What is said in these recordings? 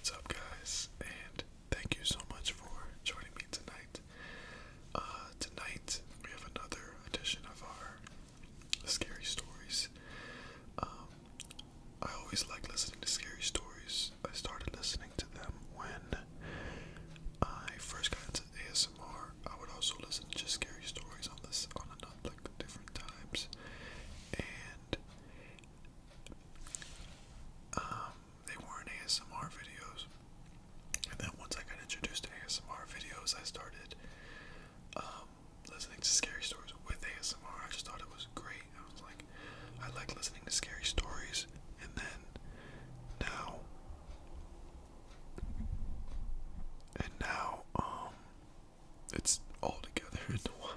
What's up, guys? And thank you so much for joining me tonight. Tonight we have another edition of our scary stories. I always like listening to scary stories. I started listening to them when I first got into ASMR. I would also listen to just scary stories on like different times, and they weren't ASMR videos. And then once I got introduced to ASMR videos, I started listening to scary stories with ASMR. I just thought it was great. I was like, I like listening to scary stories. And then now, it's all together into one,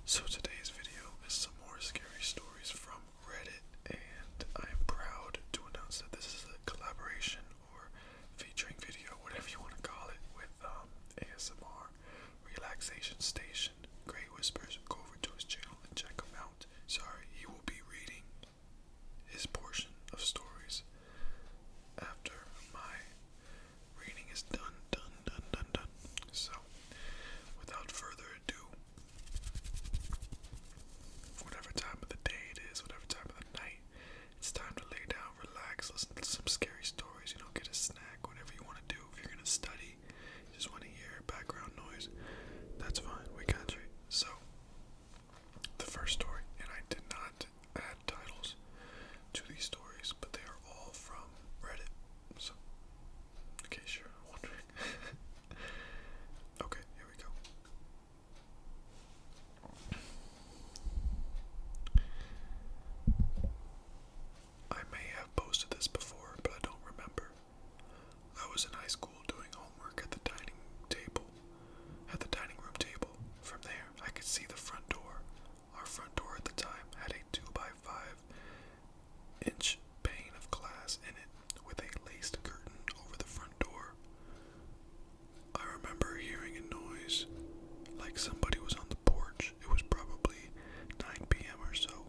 So, today's video is some more scary stories from Reddit, and I am proud to announce that this is a collaboration or featuring video, whatever you want to call it, with ASMR Relaxation Station. Great Whispers. Go over to his channel and check him out. Sorry, he will be reading his portion of stories after my reading is done. So, without further ado, whatever time of the day it is, whatever time of the night, it's time to lay down, relax, listen to some scary stories, get a snack, whatever you want to do. If you're going to study, you just want to hear background noise, that's fine, we got you. So, the first story, and I did not add titles to these stories, but they are all from Reddit, so, in case you're wondering. Okay, here we go. I may have posted this before, but I don't remember. I was in high school doing homework at the dining room table. From there, I could see the front door. Our front door at the time had a 2x5-inch pane of glass in it with a laced curtain over the front door. I remember hearing a noise like somebody was on the porch. It was probably 9 p.m. or so.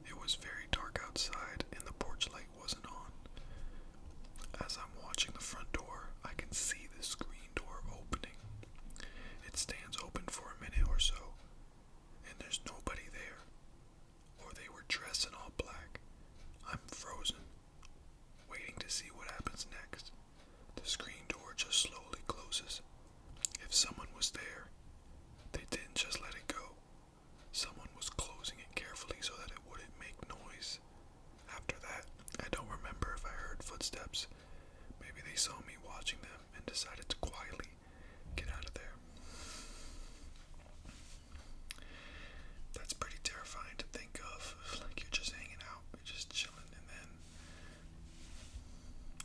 It was very dark outside and the porch light wasn't on. As I'm watching the front door, I can see the screen door opening. It stands open for a minute or so, and there's nobody there, or they were dressed in all black. I'm frozen, waiting to see what happens next. The screen door just slowly closes. If someone was there, they didn't just let it go. Someone was closing it carefully so that it wouldn't make noise. After that, I don't remember if I heard footsteps. Maybe they saw me watching them and decided to quietly get out of there. That's pretty terrifying to think of. Like you're just hanging out, you're just chilling, and then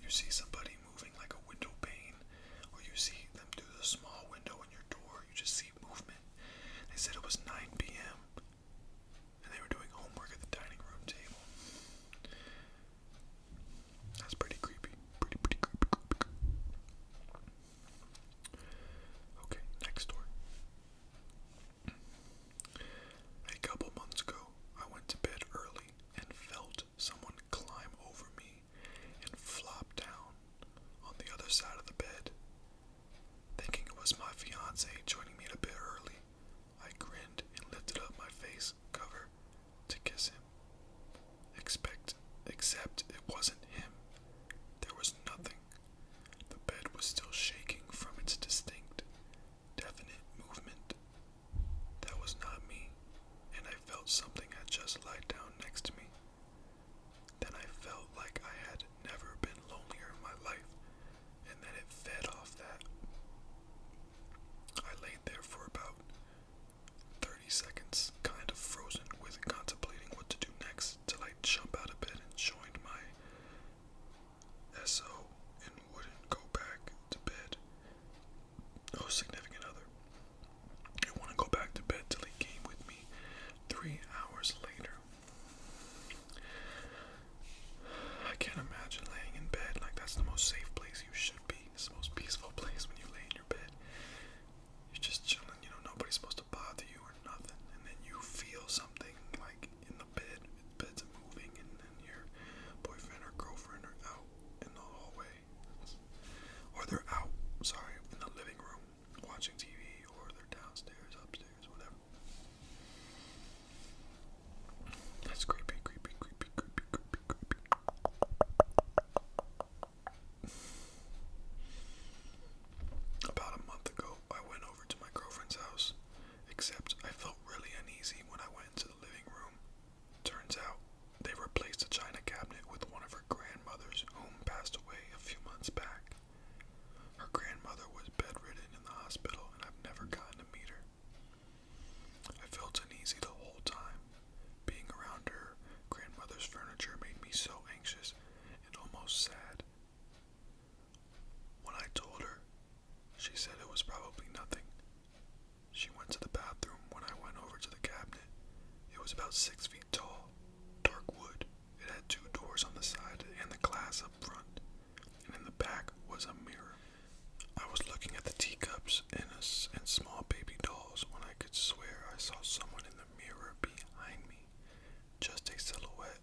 you see somebody moving like a window pane, or you see them through the small window in your door. You just see movement. They said it was 9 p.m. and they were doing homework at the dining room table. That's pretty creepy. Pretty creepy. was about 6 feet tall, dark wood. It had 2 doors on the side and the glass up front, and in the back was a mirror. I was looking at the teacups and small baby dolls when I could swear I saw someone in the mirror behind me. Just a silhouette.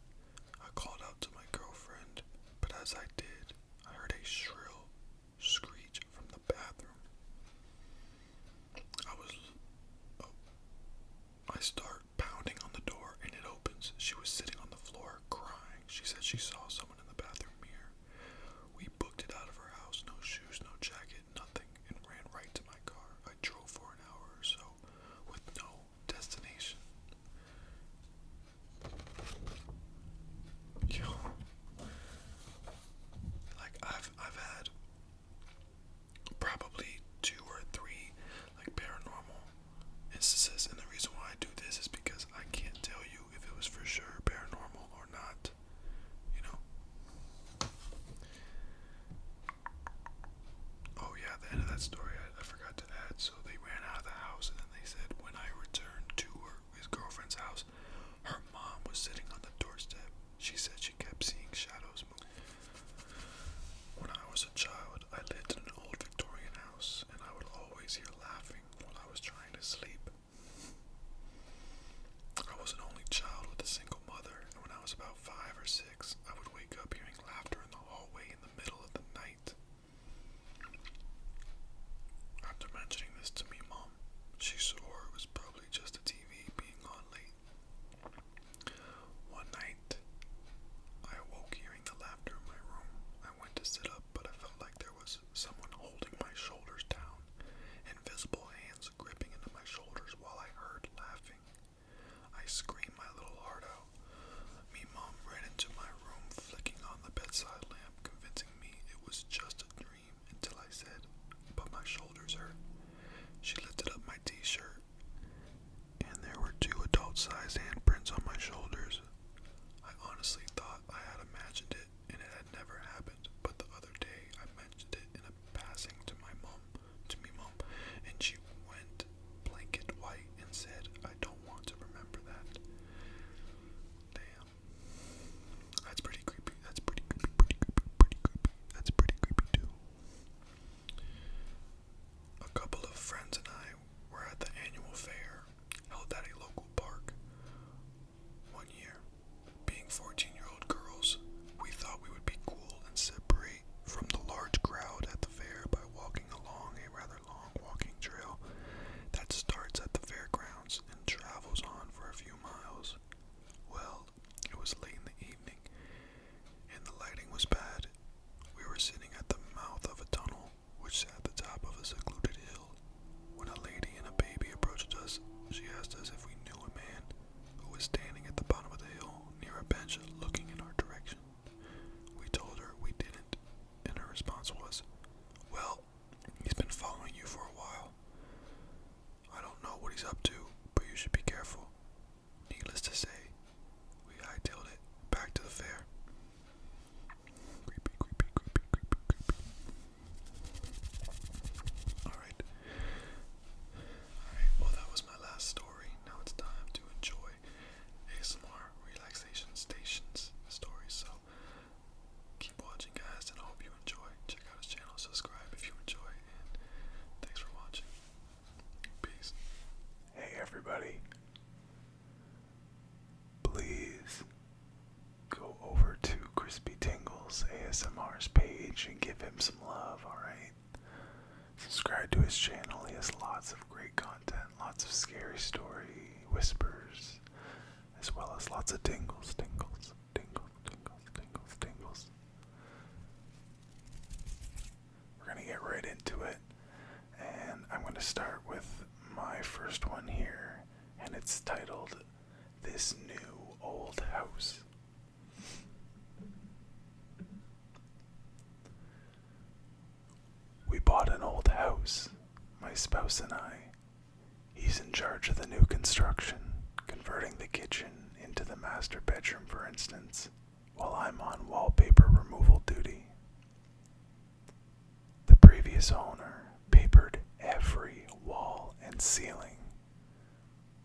I called out to my girlfriend, but as I did, I heard a shrill screech from the bathroom. I start pounding on the door and it opens. She was sitting on the floor crying. She said she saw someone in the bathroom mirror. We booked it out of her house, no shoes, no jacket, nothing, and ran right to my car. I drove for an hour or so with no destination. Yo, like I've had probably 2 or 3 like paranormal instances, and the reason why I do this is because I can't tell you if it was for sure paranormal or not, you know. Oh yeah, the end of that story I forgot to add. So they ran out of the house, and then they said when I returned to his girlfriend's house, her mom was sitting on the doorstep. She said she kept seeing shadows move. When I was a child, I lived in an old Victorian house, and I would always hear laughing while I was trying to sleep. I was an only child with a single mother, and when I was about 5 or 6, I would wake up hearing laughter in the hallway in the middle of the night. After mentioning this to me, Mom, she swore it was probably just the TV being on late. One night, I awoke hearing the laughter in my room. I went to sit up, but I felt like there was someone holding my shoulders down, invisible hands gripping into my shoulders while I heard laughing. I screamed my little heart out. Me Mom ran into my room, flicking on the bedside lamp, convincing me it was just a dream until I said, but my shoulders hurt. She lifted up my t-shirt, and there were 2 adult-sized handprints on my shoulders. I honestly thought I had imagined it, and it had never happened, but the other day I mentioned it in a passing to me Mom, and she went blanket white and said, I don't want to remember that. Damn. That's pretty creepy. That's pretty creepy. That's pretty creepy too. A couple of friends and I were at the annual fair held at a local park. One year, being 14-year-old girls, we thought we would be cool and separate from the large crowd at the fair by walking along a rather long walking trail that starts at the fairgrounds and travels on for a few miles. Well, it was late in the evening, and the lighting was bad. We were sitting at the mouth of a tunnel, which sat at the top of a secluded hill, when a lady and a baby approached us. She asked us if we knew a man who was standing at the bottom of the hill near a bench looking in our direction. We told her we didn't, and her response was, well, he's been following you for a while. I don't know what he's up to, but you should be careful. Needless to say, we hightailed it back to the fair. Creepy, creepy, creepy, creepy, creepy. Alright, well that was my last story. Now it's time to enjoy ASMR Relaxation Station's stories. So keep watching, guys, and I hope you enjoy. Check out his channel, subscribe if you enjoy, and thanks for watching. Peace. Hey everybody, please go over to Chrispy Tingles ASMR's page and give him some love, alright? Subscribe to his channel. He has lots of great content, lots of scary story whispers, as well as lots of tingles. We're gonna get right into it, and I'm gonna start with my first one here, and it's titled This New Old House. We bought an old house, my spouse and I. He's in charge of the new construction, converting the kitchen into the master bedroom, for instance, while I'm on wallpaper removal duty. The previous owner papered every wall and ceiling.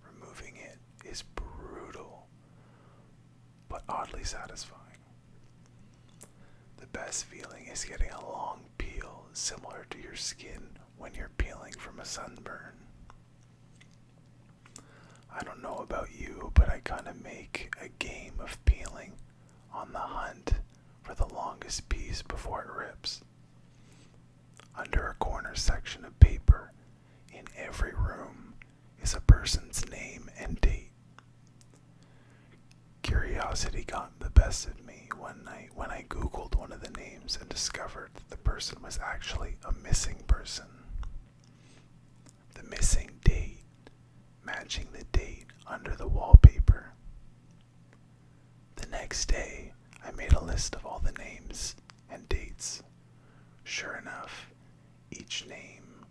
Removing it is brutal. satisfying. The best feeling is getting a long peel similar to your skin when you're peeling from a sunburn. I don't know about you, but I kind of make a game of peeling on the hunt for the longest piece before it rips. Under a corner section of paper in every room is a person's name and date. Curiosity got the best of me one night when I googled one of the names and discovered that the person was actually a missing person. The missing date matching the date under the wallpaper. The next day, I made a list of all the names and dates. Sure enough, each name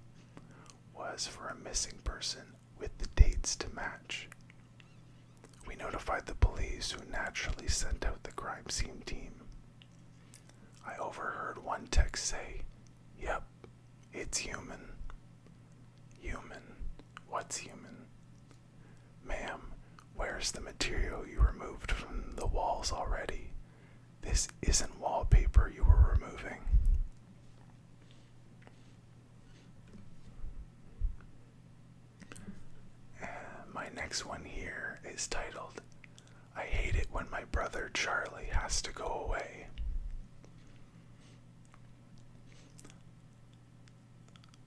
was for a missing person with the dates to match. We notified the police, who naturally sent out the crime scene team. I overheard one text say, "Yep, it's human." Human? What's human? Ma'am, where's the material you removed from the walls already? This isn't wallpaper you were removing. My next one here is titled, "I hate it when my brother Charlie has to go away."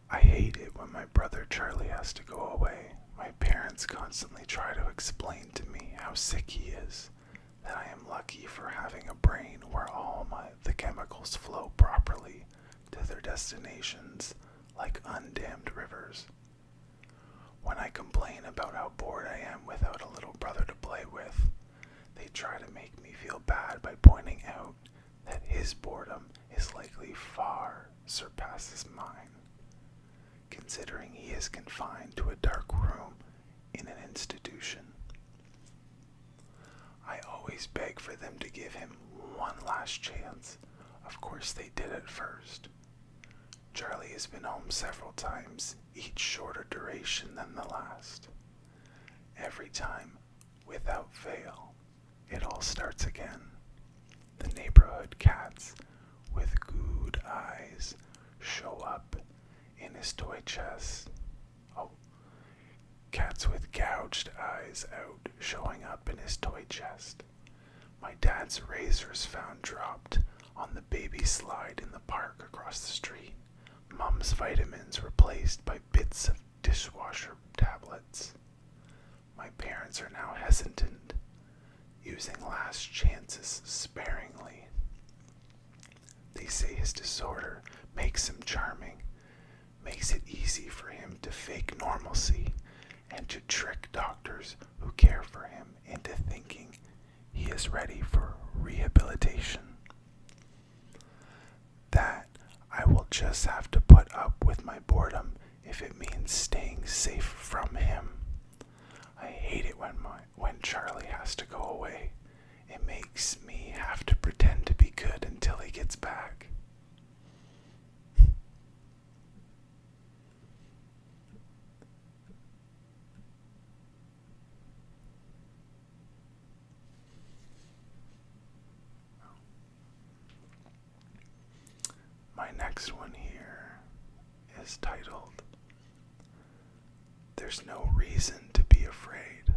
I hate it when my brother Charlie has to go away. My parents constantly try to explain to me how sick he is, that I am lucky for having a brain where all the chemicals flow properly to their destinations like undammed rivers. When I complain about how bored I am without a little brother to play with, they try to make me feel bad by pointing out that his boredom is likely far surpasses mine, considering he is confined to a dark room in an institution. I always beg for them to give him one last chance. Of course they did at first. Charlie has been home several times, each shorter duration than the last. Every time, without fail, it all starts again. The neighborhood cats with good eyes show up in his toy chest. Cats with gouged eyes out showing up in his toy chest. My dad's razors found dropped on the baby slide in the park across the street. Mom's vitamins replaced by bits of dishwasher tablets. My parents are now hesitant, using last chances sparingly. They say his disorder makes him charming, makes it easy for him to fake normalcy and to trick doctors who care for him into thinking he is ready for rehabilitation. That I will just have to put up with my boredom if it means staying safe from him. I hate it when Charlie has to go away. It makes me have to pretend to be good until he gets back. My next one here is titled, "There's no reason to be afraid."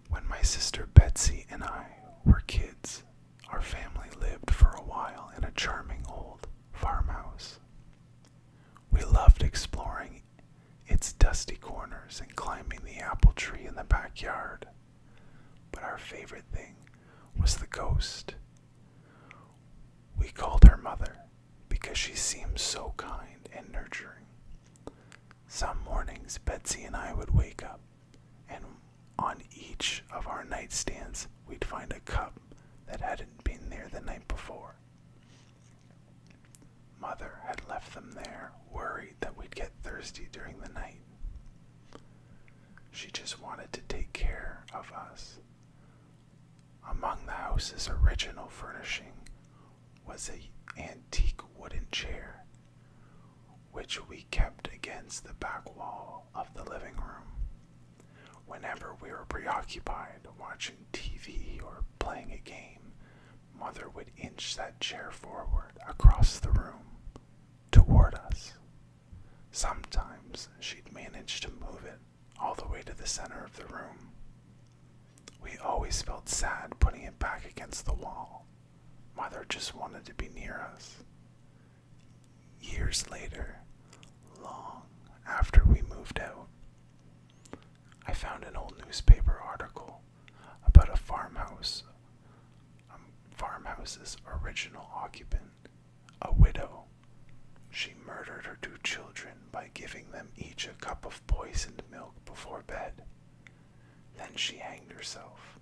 When my sister Betsy and I were kids, our family lived for a while in a charming old farmhouse. We loved exploring its dusty corners and climbing the apple tree in the backyard. But our favorite thing was the ghost. We called her Mother because she seemed so kind and nurturing. Some mornings, Betsy and I would wake up, and on each of our nightstands, we'd find a cup that hadn't been there the night before. Mother had left them there, worried that we'd get thirsty during the night. She just wanted to take care of us. Among the house's original furnishing was an antique wooden chair, which we kept against the back wall of the living room, Whenever we were preoccupied watching TV or playing a game, Mother would inch that chair forward across the room toward us. Sometimes she'd manage to move it all the way to the center of the room. We always felt sad putting it back against the wall. Mother just wanted to be near us. Years later, long after we moved out, I found an old newspaper article about a farmhouse's original occupant, a widow. She murdered her 2 children by giving them each a cup of poisoned milk before bed. Then she hanged herself.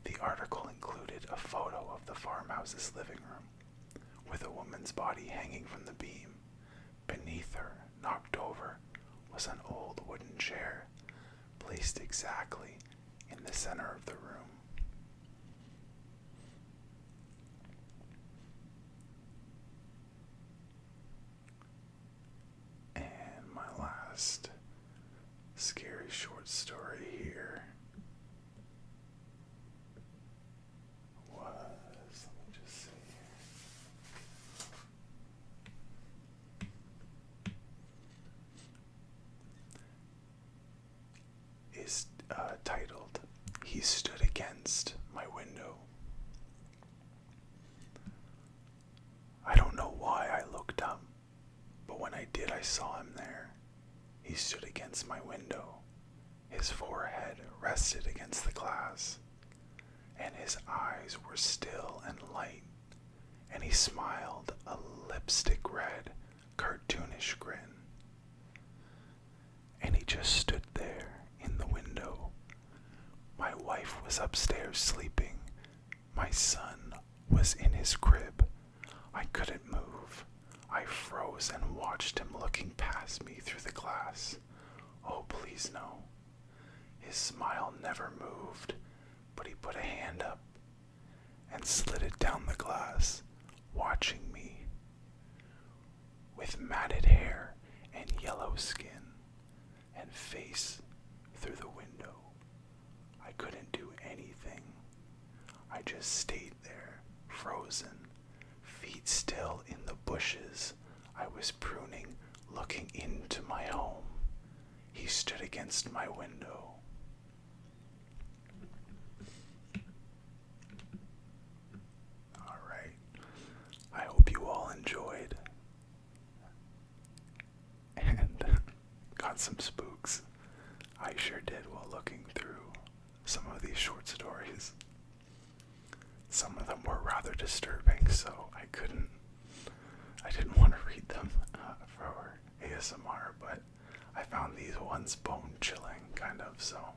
The article included a photo of the farmhouse's living room, with a woman's body hanging from the beam. Beneath her, knocked over, was an old wooden chair, placed exactly in the center of the room. And my last scary short story here was, let me just see here, is titled, "He Stood Against My Window." I don't know why I looked up, but when I did, I saw him there. He stood against my window. His forehead rested against the glass, and his eyes were still and light, and he smiled a lipstick red, cartoonish grin. And he just stood there in the window. My wife was upstairs sleeping. My son was in his crib. I couldn't move. I froze and watched him looking past me through the glass. Oh, please no. His smile never moved, but he put a hand up and slid it down the glass, watching me. With matted hair and yellow skin and face through the window, I couldn't do anything. I just stayed there, frozen, feet still in the bushes I was pruning, looking into my home. He stood against my window. Alright, I hope you all enjoyed and got some spooks. I sure did while looking through some of these short stories. Some of them were rather disturbing, so I didn't want to read them for ASMR, but I found these ones bone-chilling, kind of, so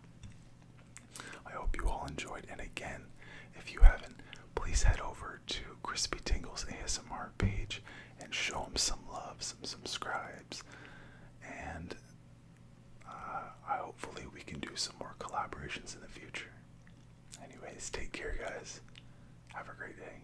I hope you all enjoyed. And again, if you haven't, please head over to Chrispy Tingles ASMR page and show them some love, some subscribes, and hopefully we can do some more collaborations in the future. Anyways, take care, guys. Have a great day.